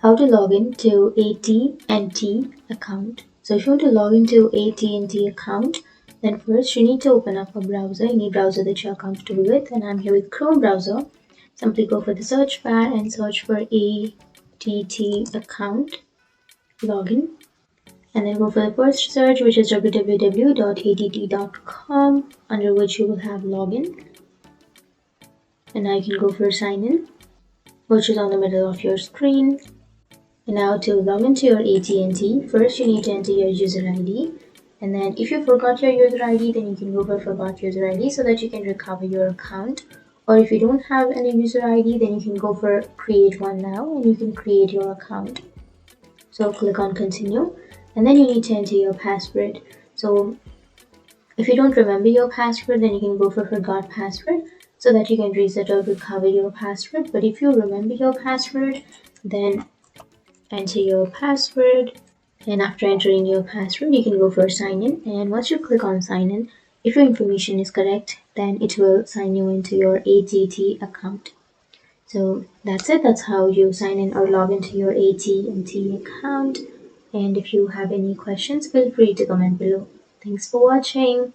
How to log in to AT&T account. So if you want to log into AT&T account, then first you need to open up a browser, any browser that you're comfortable with, and I'm here with Chrome browser. Simply go for the search bar and search for AT&T account login, and then go for the first search, which is www.att.com, under which you will have login, and now you can go for sign in, which is on the middle of your screen. And now to log into your AT&T, first you need to enter your user ID, and then if you forgot your user ID, then you can go for forgot user ID so that you can recover your account. Or if you don't have any user ID, then you can go for create one now and you can create your account. So click on continue, and then you need to enter your password. So if you don't remember your password, then you can go for forgot password so that you can reset or recover your password. But if you remember your password, then enter your password, and after entering your password you can go for sign in, and once you click on sign in, if your information is correct, then it will sign you into your AT&T account. So that's it. That's how you sign in or log into your AT&T account. And if you have any questions, feel free to comment below. Thanks for watching.